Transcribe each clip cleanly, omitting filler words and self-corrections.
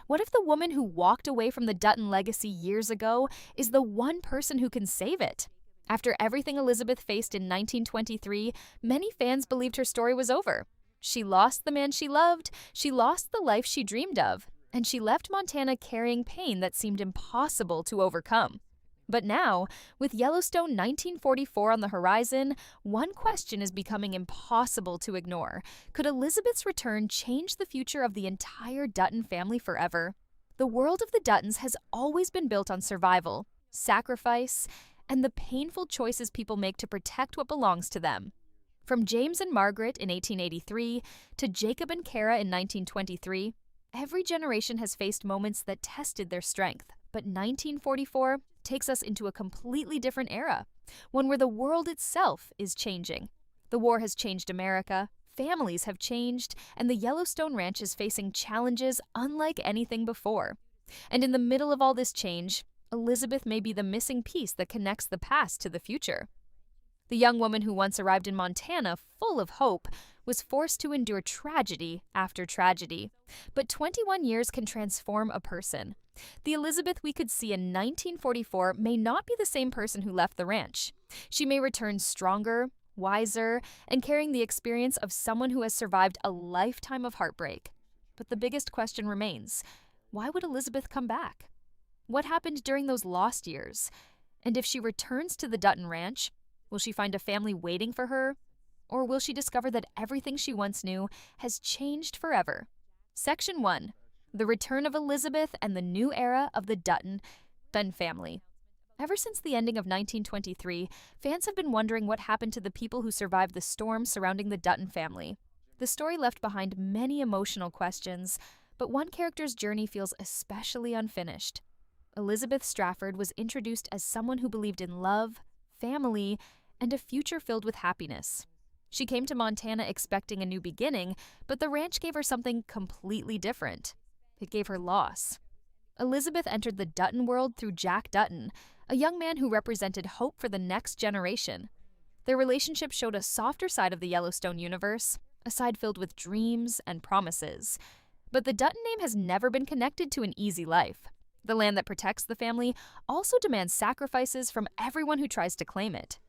What if the woman who walked away from the Dutton legacy years ago is the one person who can save it? After everything Elizabeth faced in 1923, many fans believed her story was over. She lost the man she loved, she lost the life she dreamed of, and she left Montana carrying pain that seemed impossible to overcome. But now, with Yellowstone 1944 on the horizon, one question is becoming impossible to ignore. Could Elizabeth's return change the future of the entire Dutton family forever? The world of the Duttons has always been built on survival, sacrifice, and the painful choices people make to protect what belongs to them. From James and Margaret in 1883 to Jacob and Kara in 1923, every generation has faced moments that tested their strength. But 1944 takes us into a completely different era, one where the world itself is changing. The war has changed America, families have changed, and the Yellowstone Ranch is facing challenges unlike anything before. And in the middle of all this change, Elizabeth may be the missing piece that connects the past to the future. The young woman who once arrived in Montana full of hope was forced to endure tragedy after tragedy. But 21 years can transform a person. The Elizabeth we could see in 1944 may not be the same person who left the ranch. She may return stronger, wiser, and carrying the experience of someone who has survived a lifetime of heartbreak. But the biggest question remains: why would Elizabeth come back? What happened during those lost years? And if she returns to the Dutton Ranch, will she find a family waiting for her? Or will she discover that everything she once knew has changed forever? Section 1. The Return of Elizabeth and the New Era of the Dutton family. Ever since the ending of 1923, fans have been wondering what happened to the people who survived the storm surrounding the Dutton family. The story left behind many emotional questions, but one character's journey feels especially unfinished. Elizabeth Strafford was introduced as someone who believed in love, family, and a future filled with happiness. She came to Montana expecting a new beginning, but the ranch gave her something completely different. It gave her loss. Elizabeth entered the Dutton world through Jack Dutton, a young man who represented hope for the next generation. Their relationship showed a softer side of the Yellowstone universe, a side filled with dreams and promises. But the Dutton name has never been connected to an easy life. The land that protects the family also demands sacrifices from everyone who tries to claim it.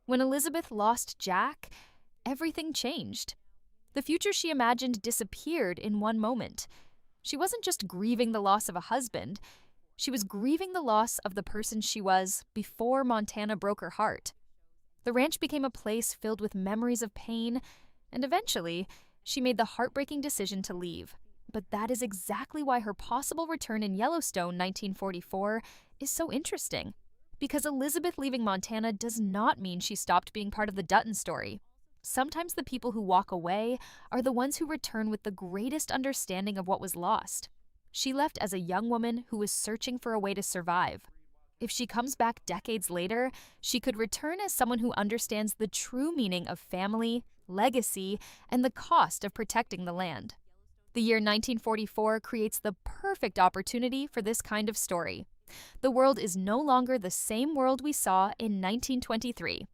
When Elizabeth lost Jack, everything changed. The future she imagined disappeared in one moment. She wasn't just grieving the loss of a husband, she was grieving the loss of the person she was before Montana broke her heart. The ranch became a place filled with memories of pain, and eventually, she made the heartbreaking decision to leave. But that is exactly why her possible return in Yellowstone 1944 is so interesting. Because Elizabeth leaving Montana does not mean she stopped being part of the Dutton story. Sometimes the people who walk away are the ones who return with the greatest understanding of what was lost. She left as a young woman who was searching for a way to survive. If she comes back decades later, she could return as someone who understands the true meaning of family, legacy, and the cost of protecting the land. The year 1944 creates the perfect opportunity for this kind of story. The world is no longer the same world we saw in 1923.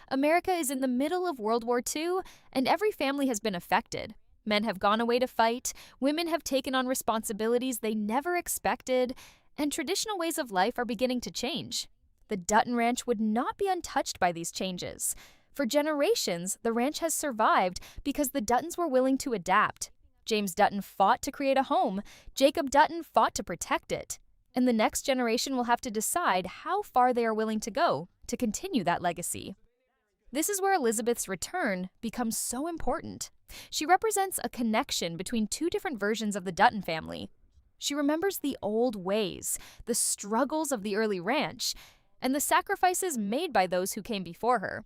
America is in the middle of World War II, and every family has been affected. Men have gone away to fight, women have taken on responsibilities they never expected, and traditional ways of life are beginning to change. The Dutton Ranch would not be untouched by these changes. For generations, the ranch has survived because the Duttons were willing to adapt. James Dutton fought to create a home, Jacob Dutton fought to protect it. And the next generation will have to decide how far they are willing to go to continue that legacy. This is where Elizabeth's return becomes so important. She represents a connection between two different versions of the Dutton family. She remembers the old ways, the struggles of the early ranch, and the sacrifices made by those who came before her.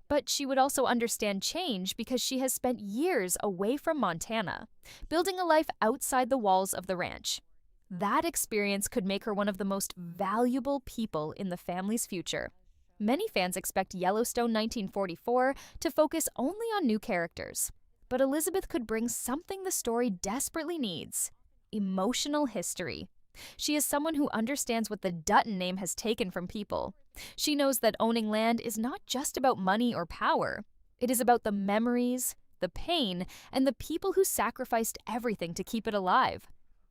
But she would also understand change because she has spent years away from Montana, building a life outside the walls of the ranch. That experience could make her one of the most valuable people in the family's future. Many fans expect Yellowstone 1944 to focus only on new characters. But Elizabeth could bring something the story desperately needs: emotional history. She is someone who understands what the Dutton name has taken from people. She knows that owning land is not just about money or power. It is about the memories, the pain, and the people who sacrificed everything to keep it alive.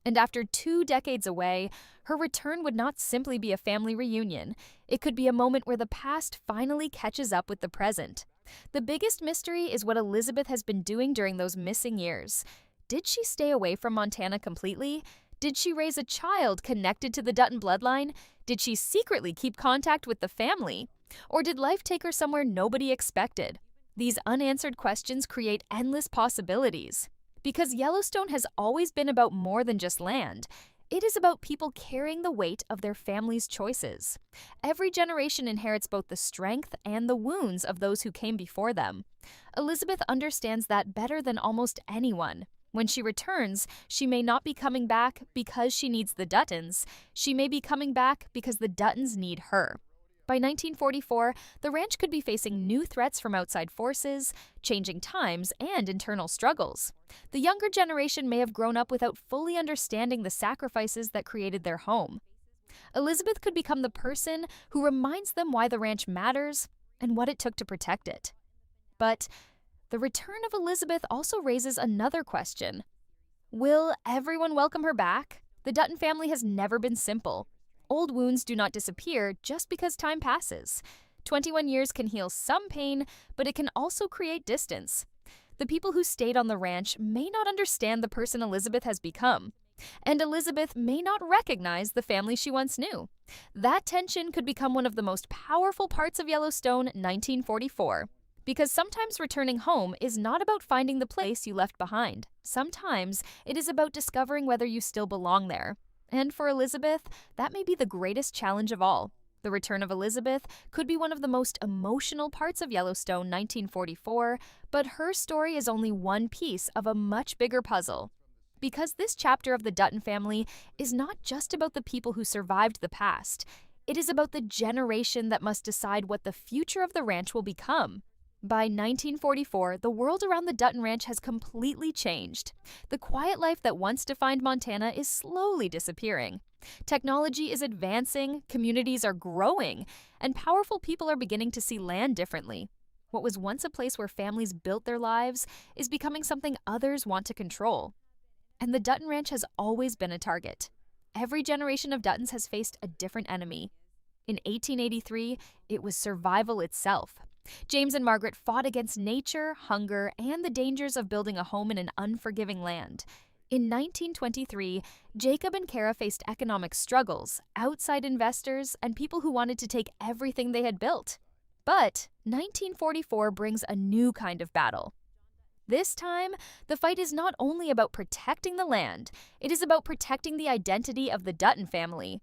And after 2 decades away, her return would not simply be a family reunion. It could be a moment where the past finally catches up with the present. The biggest mystery is what Elizabeth has been doing during those missing years. Did she stay away from Montana completely? Did she raise a child connected to the Dutton bloodline? Did she secretly keep contact with the family? Or did life take her somewhere nobody expected? These unanswered questions create endless possibilities. Because Yellowstone has always been about more than just land. It is about people carrying the weight of their family's choices. Every generation inherits both the strength and the wounds of those who came before them. Elizabeth understands that better than almost anyone. When she returns, she may not be coming back because she needs the Duttons. She may be coming back because the Duttons need her. By 1944, the ranch could be facing new threats from outside forces, changing times, and internal struggles. The younger generation may have grown up without fully understanding the sacrifices that created their home. Elizabeth could become the person who reminds them why the ranch matters and what it took to protect it. But the return of Elizabeth also raises another question. Will everyone welcome her back? The Dutton family has never been simple. Old wounds do not disappear just because time passes. 21 years can heal some pain, but it can also create distance. The people who stayed on the ranch may not understand the person Elizabeth has become, and Elizabeth may not recognize the family she once knew. That tension could become one of the most powerful parts of Yellowstone 1944. Because sometimes returning home is not about finding the place you left behind. Sometimes it is about discovering whether you still belong there. And for Elizabeth, that may be the greatest challenge of all. The return of Elizabeth could be one of the most emotional parts of Yellowstone 1944, but her story is only one piece of a much bigger puzzle. Because this chapter of the Dutton family is not just about the people who survived the past. It is about the generation that must decide what the future of the ranch will become. By 1944, the world around the Dutton Ranch has completely changed. The quiet life that once defined Montana is slowly disappearing. Technology is advancing, communities are growing, and powerful people are beginning to see land differently. What was once a place where families built their lives is becoming something others want to control. And the Dutton Ranch has always been a target. Every generation of Duttons has faced a different enemy. In 1883, it was survival itself. James and Margaret fought against nature, hunger, and the dangers of building a home in an unforgiving land. In 1923, Jacob and Kara faced economic struggles, outside investors, and people who wanted to take everything they had built. But 1944 brings a new kind of battle. This time, the fight is not only about protecting the land, it is about protecting the identity of the Dutton family.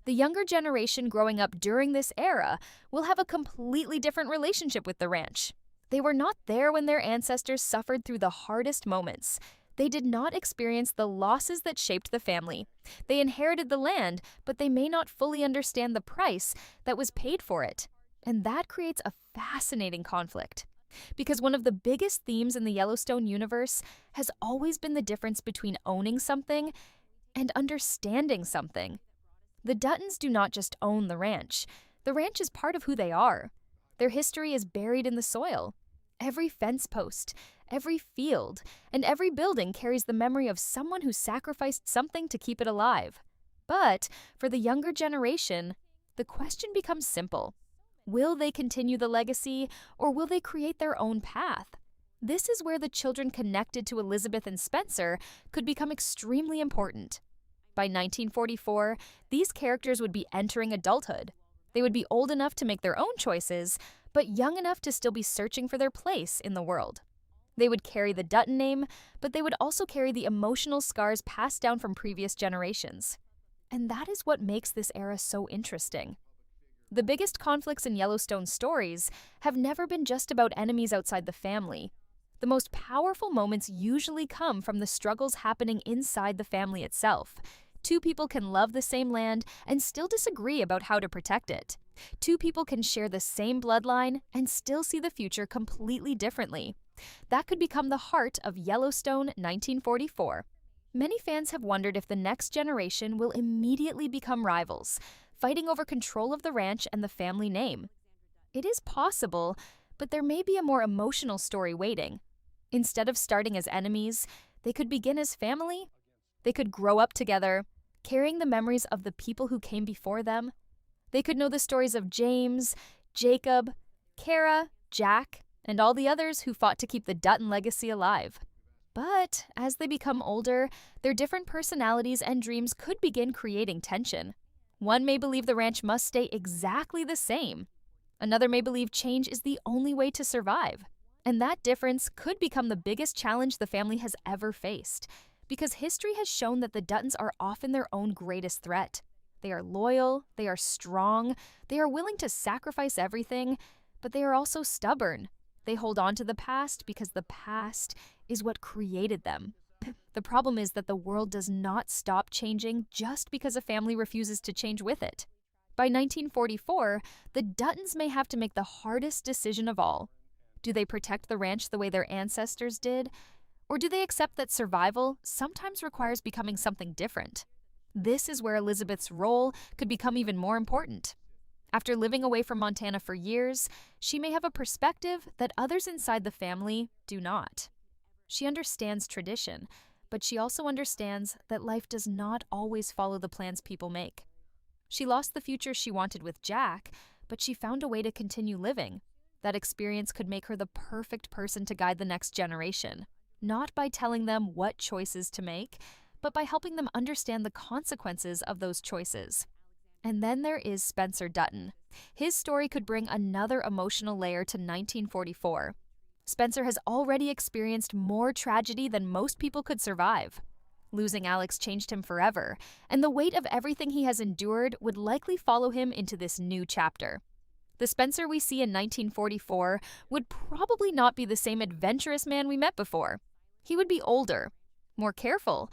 The younger generation growing up during this era will have a completely different relationship with the ranch. They were not there when their ancestors suffered through the hardest moments. They did not experience the losses that shaped the family. They inherited the land, but they may not fully understand the price that was paid for it. And that creates a fascinating conflict. Because one of the biggest themes in the Yellowstone universe has always been the difference between owning something and understanding something. The Duttons do not just own the ranch. The ranch is part of who they are. Their history is buried in the soil. Every fence post, every field, and every building carries the memory of someone who sacrificed something to keep it alive. But for the younger generation, the question becomes simple. Will they continue the legacy, or will they create their own path? This is where the children connected to Elizabeth and Spencer could become extremely important. By 1944, these characters would be entering adulthood. They would be old enough to make their own choices, but young enough to still be searching for their place in the world. They would carry the Dutton name, but they would also carry the emotional scars passed down from previous generations. And that is what makes this era so interesting. The biggest conflicts in Yellowstone stories have never been just about enemies outside the family. The most powerful moments usually come from the struggles happening inside the family itself. Two people can love the same land and still disagree about how to protect it. Two people can share the same bloodline and still see the future completely differently. That could become the heart of Yellowstone 1944. Many fans have wondered if the next generation will immediately become rivals, fighting over control of the ranch and the family name. It is possible, but there may be a more emotional story waiting. Instead of starting as enemies, they could begin as family They could grow up together, carrying the memories of the people who came before them. They could know the stories of James, Jacob, Kara, Jack, and all the others who fought to keep the Dutton legacy alive. But as they become older, their different personalities and dreams could begin creating tension. One may believe the ranch must stay exactly the same. Another may believe change is the only way to survive. And that difference could become the biggest challenge the family has ever faced, because history has shown that the Duttons are often their own greatest threat. They are loyal, they are strong, they are willing to sacrifice everything, but they are also stubborn. They hold on to the past because the past is what created them. The problem is that the world does not stop changing just because a family refuses to change with it. By 1944, the Duttons may have to make the hardest decision of all. Do they protect the ranch the way their ancestors did? Or do they accept that survival sometimes requires becoming something different? This is where Elizabeth's role could become even more important. After living away from Montana for years, she may have a perspective that others inside the family do not. She understands tradition, but she also understands that life does not always follow the plans people make. She lost the future she wanted with Jack, but she found a way to continue living. That experience could make her the perfect person to guide the next generation, not by telling them what choices to make, but by helping them understand the consequences of those choices. And then there is Spencer Dutton. His story could bring another emotional layer to 1944. Spencer has already experienced more tragedy than most people could survive. Losing Alex changed him forever, and the weight of everything he has endured would likely follow him into this new chapter. The Spencer we see in 1944 would probably not be the same adventurous man we met before. He would be older, more careful,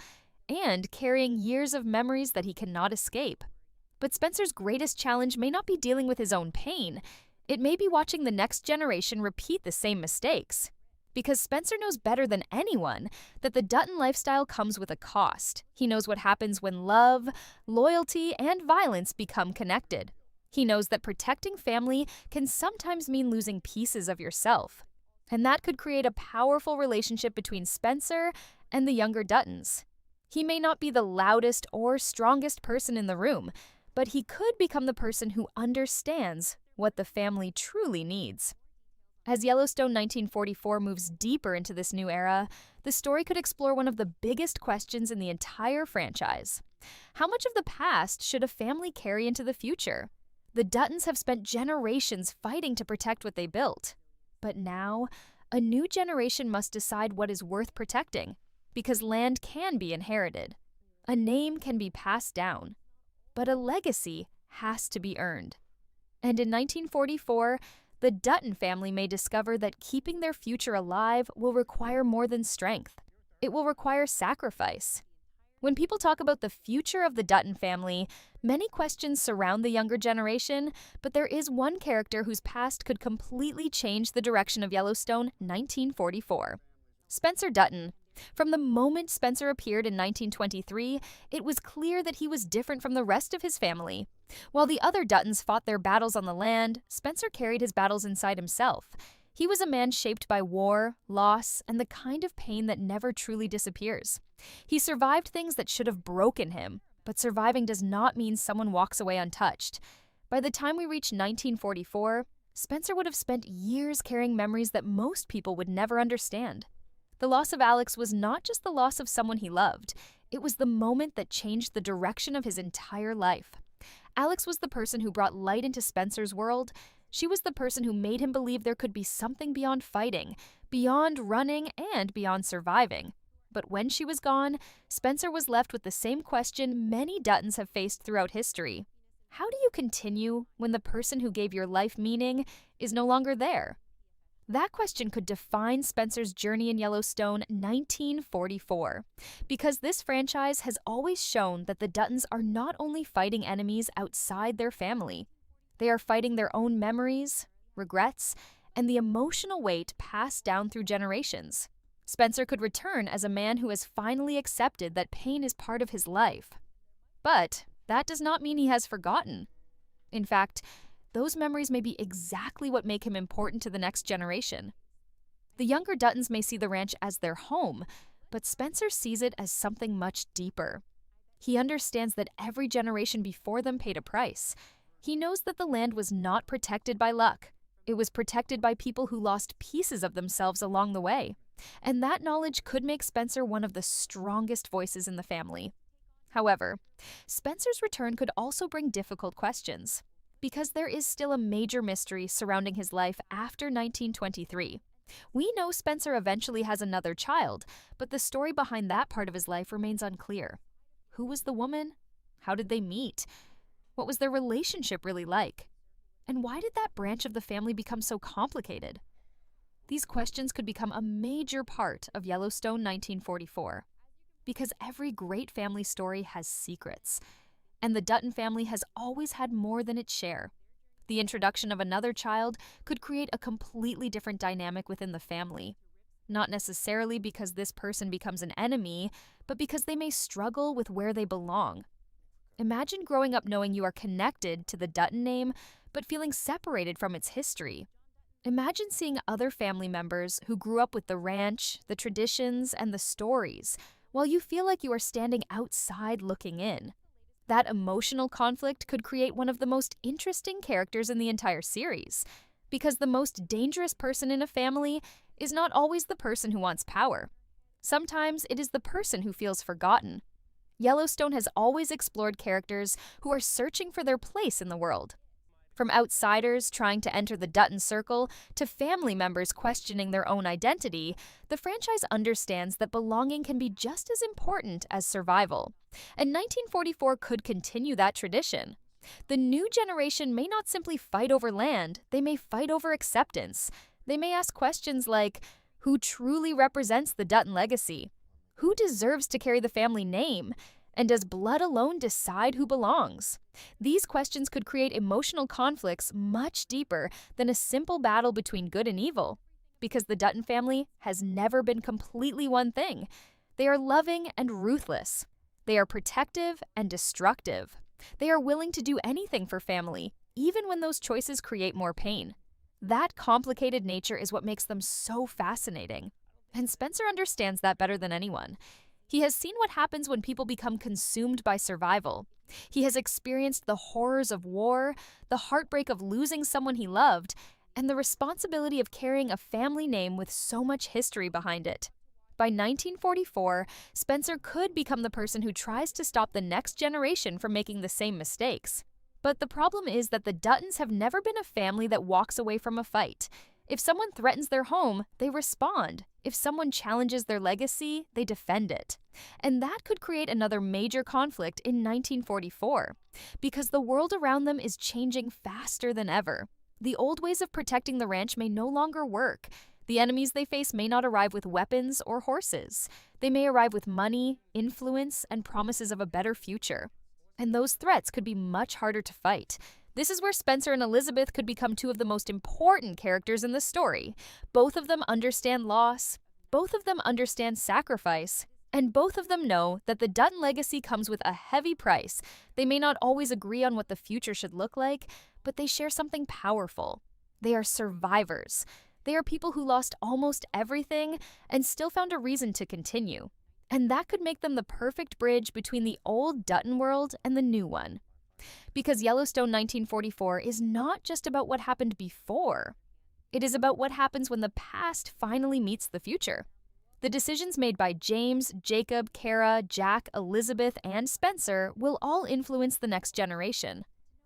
and carrying years of memories that he cannot escape. But Spencer's greatest challenge may not be dealing with his own pain. It may be watching the next generation repeat the same mistakes. Because Spencer knows better than anyone that the Dutton lifestyle comes with a cost. He knows what happens when love, loyalty, and violence become connected. He knows that protecting family can sometimes mean losing pieces of yourself. And that could create a powerful relationship between Spencer and the younger Duttons. He may not be the loudest or strongest person in the room, but he could become the person who understands what the family truly needs. As Yellowstone 1944 moves deeper into this new era, the story could explore one of the biggest questions in the entire franchise. How much of the past should a family carry into the future? The Duttons have spent generations fighting to protect what they built. But now, a new generation must decide what is worth protecting, because land can be inherited. A name can be passed down, but a legacy has to be earned. And in 1944, the Dutton family may discover that keeping their future alive will require more than strength. It will require sacrifice. When people talk about the future of the Dutton family, many questions surround the younger generation, but there is one character whose past could completely change the direction of Yellowstone 1944. Spencer Dutton. From the moment Spencer appeared in 1923, it was clear that he was different from the rest of his family. While the other Duttons fought their battles on the land, Spencer carried his battles inside himself. He was a man shaped by war, loss, and the kind of pain that never truly disappears. He survived things that should have broken him, but surviving does not mean someone walks away untouched. By the time we reach 1944, Spencer would have spent years carrying memories that most people would never understand. The loss of Alex was not just the loss of someone he loved. It was the moment that changed the direction of his entire life. Alex was the person who brought light into Spencer's world. She was the person who made him believe there could be something beyond fighting, beyond running, and beyond surviving. But when she was gone, Spencer was left with the same question many Duttons have faced throughout history. How do you continue when the person who gave your life meaning is no longer there? That question could define Spencer's journey in Yellowstone 1944, because this franchise has always shown that the Duttons are not only fighting enemies outside their family, they are fighting their own memories, regrets, and the emotional weight passed down through generations. Spencer could return as a man who has finally accepted that pain is part of his life. But that does not mean he has forgotten. In fact, those memories may be exactly what make him important to the next generation. The younger Duttons may see the ranch as their home, But Spencer sees it as something much deeper. He understands that every generation before them paid a price. He knows that the land was not protected by luck. It was protected by people who lost pieces of themselves along the way. And that knowledge could make Spencer one of the strongest voices in the family. However, Spencer's return could also bring difficult questions, because there is still a major mystery surrounding his life after 1923. We know Spencer eventually has another child, but the story behind that part of his life remains unclear. Who was the woman? How did they meet? What was their relationship really like? And why did that branch of the family become so complicated? These questions could become a major part of Yellowstone 1944, because every great family story has secrets, and the Dutton family has always had more than its share. The introduction of another child could create a completely different dynamic within the family, not necessarily because this person becomes an enemy, but because they may struggle with where they belong. Imagine growing up knowing you are connected to the Dutton name, but feeling separated from its history. Imagine seeing other family members who grew up with the ranch, the traditions, and the stories, while you feel like you are standing outside looking in. That emotional conflict could create one of the most interesting characters in the entire series, because the most dangerous person in a family is not always the person who wants power. Sometimes it is the person who feels forgotten. Yellowstone has always explored characters who are searching for their place in the world. From outsiders trying to enter the Dutton circle to family members questioning their own identity, the franchise understands that belonging can be just as important as survival. And 1944 could continue that tradition. The new generation may not simply fight over land, they may fight over acceptance. They may ask questions like, who truly represents the Dutton legacy? Who deserves to carry the family name? And does blood alone decide who belongs? These questions could create emotional conflicts much deeper than a simple battle between good and evil, because the Dutton family has never been completely one thing. They are loving and ruthless. They are protective and destructive. They are willing to do anything for family, even when those choices create more pain. That complicated nature is what makes them so fascinating. And Spencer understands that better than anyone. He has seen what happens when people become consumed by survival. He has experienced the horrors of war, the heartbreak of losing someone he loved, and the responsibility of carrying a family name with so much history behind it. By 1944, Spencer could become the person who tries to stop the next generation from making the same mistakes. But the problem is that the Duttons have never been a family that walks away from a fight. If someone threatens their home, they respond. If someone challenges their legacy, they defend it. And that could create another major conflict in 1944, because the world around them is changing faster than ever. The old ways of protecting the ranch may no longer work. The enemies they face may not arrive with weapons or horses. They may arrive with money, influence, and promises of a better future. And those threats could be much harder to fight. This is where Spencer and Elizabeth could become two of the most important characters in the story. Both of them understand loss, both of them understand sacrifice, and both of them know that the Dutton legacy comes with a heavy price. They may not always agree on what the future should look like, but they share something powerful. They are survivors. They are people who lost almost everything and still found a reason to continue. And that could make them the perfect bridge between the old Dutton world and the new one. Because Yellowstone 1944 is not just about what happened before. It is about what happens when the past finally meets the future. The decisions made by James, Jacob, Kara, Jack, Elizabeth, and Spencer will all influence the next generation.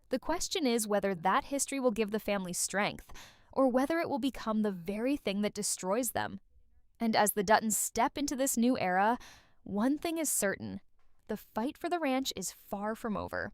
The question is whether that history will give the family strength, or whether it will become the very thing that destroys them. And as the Duttons step into this new era, one thing is certain: the fight for the ranch is far from over.